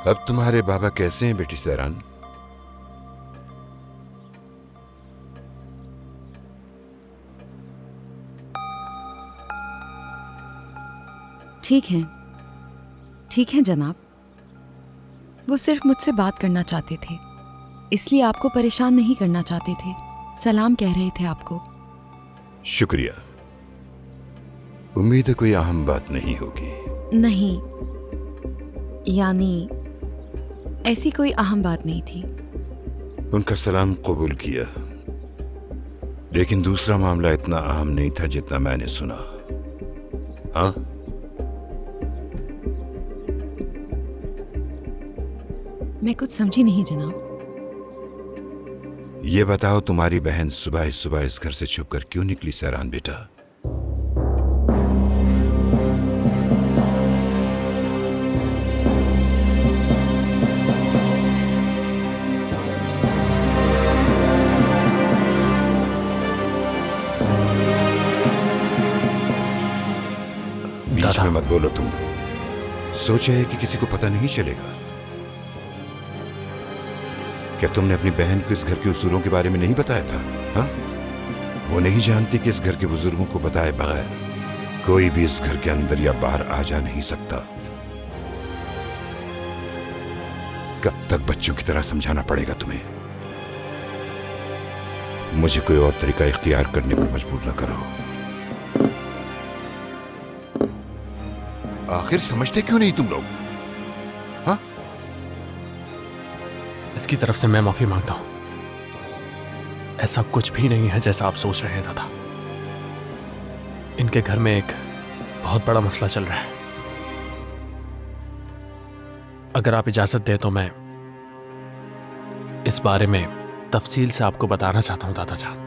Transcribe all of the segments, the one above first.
अब तुम्हारे बाबा कैसे हैं बेटी सहरान? ठीक है जनाब। वो सिर्फ मुझसे बात करना चाहते थे, इसलिए आपको परेशान नहीं करना चाहते थे। सलाम कह रहे थे आपको। शुक्रिया। उम्मीद है कोई अहम बात नहीं होगी। नहीं, यानी ऐसी कोई अहम बात नहीं थी। उनका सलाम कबूल किया, लेकिन दूसरा मामला इतना अहम नहीं था जितना मैंने सुना। हाँ, मैं कुछ समझी नहीं जनाब। ये बताओ, तुम्हारी बहन सुबह सुबह इस घर से छुपकर क्यों निकली सहरान बेटा? बीच में मत बोलो तुम। सोचा है कि किसी को पता नहीं चलेगा? क्या तुमने अपनी बहन को इस घर के उसूलों के बारे में नहीं बताया था? हाँ, वो नहीं जानती कि इस घर के बुजुर्गों को बताए बगैर कोई भी इस घर के अंदर या बाहर आ जा नहीं सकता। कब तक बच्चों की तरह समझाना पड़ेगा तुम्हें? मुझे कोई और तरीका इख्तियार करने पर मजबूर न करो। आखिर समझते क्यों नहीं तुम लोग? हाँ, इसकी तरफ से मैं माफी मांगता हूं। ऐसा कुछ भी नहीं है जैसा आप सोच रहे हैं दादा। इनके घर में एक बहुत बड़ा मसला चल रहा है। अगर आप इजाजत दें तो मैं इस बारे में तफसील से आपको बताना चाहता हूं दादा जान।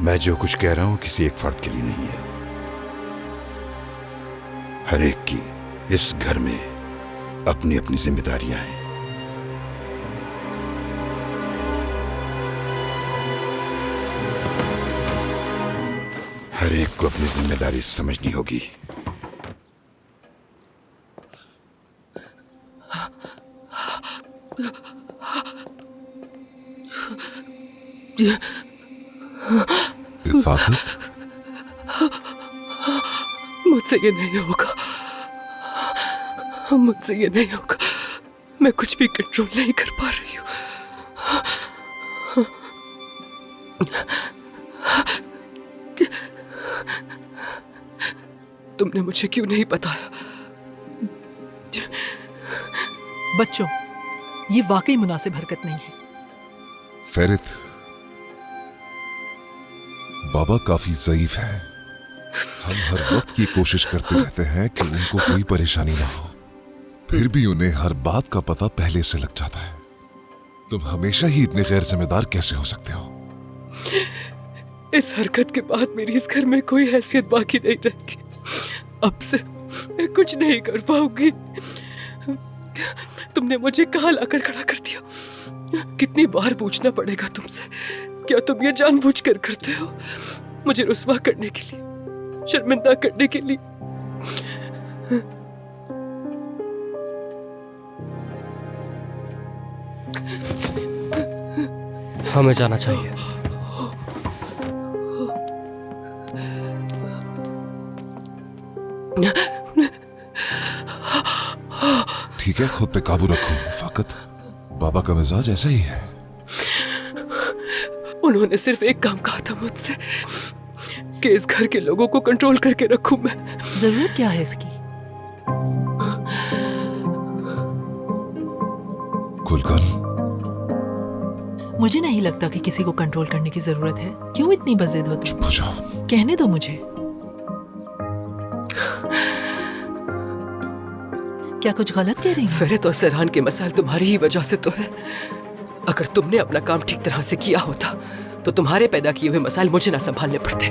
मैं जो कुछ कह रहा हूं किसी एक फर्द के लिए नहीं है, हर एक की इस घर में अपनी अपनी जिम्मेदारियां हैं। हर एक को अपनी जिम्मेदारी समझनी होगी। मुझसे ये नहीं होगा, मुझसे ये नहीं होगा। मैं कुछ भी कंट्रोल नहीं कर पा रही हूँ। तुमने मुझे क्यों नहीं बताया? बच्चों, ये वाकई मुनासिब हरकत नहीं है। फेरित, बाबा काफी ज़ईफ है। हम हर वक्त ये कोशिश करते रहते हैं कि उनको कोई परेशानी ना हो, फिर भी उन्हें हर बात का पता पहले से लग जाता है। तुम हमेशा ही इतने गैर जिम्मेदार कैसे हो सकते हो? इस हरकत के बाद मेरी इस घर में कोई हैसियत बाकी नहीं रहेगी। अब से मैं कुछ नहीं कर पाऊंगी। तुमने मुझे कहाँ लाकर खड़ा कर दिया? कितनी बार पूछना पड़ेगा तुमसे? क्या तुम ये जानबूझकर करते हो? मुझे रुस्वा करने के लिए, शर्मिंदा करने के लिए? हमें जाना चाहिए। ठीक है, खुद पे काबू रखो फाकत। बाबा का मिजाज ऐसा ही है। उन्होंने सिर्फ एक काम कहा था मुझसे कि इस घर के लोगों को कंट्रोल करके रखूं मैं। जरूरत क्या है इसकी? खुलकर। मुझे नहीं लगता कि किसी को कंट्रोल करने की जरूरत है। क्यों इतनी बज़िद हो तुम? चुप हो जाओ। कहने दो मुझे। क्या कुछ गलत कह रही हूं? फेरित और सरहान के मसाइल तुम्हारी ही वजह से तो है। अगर तुमने अपना काम ठीक तरह से किया होता तो तुम्हारे पैदा किए हुए मसाइल मुझे ना संभालने पड़ते।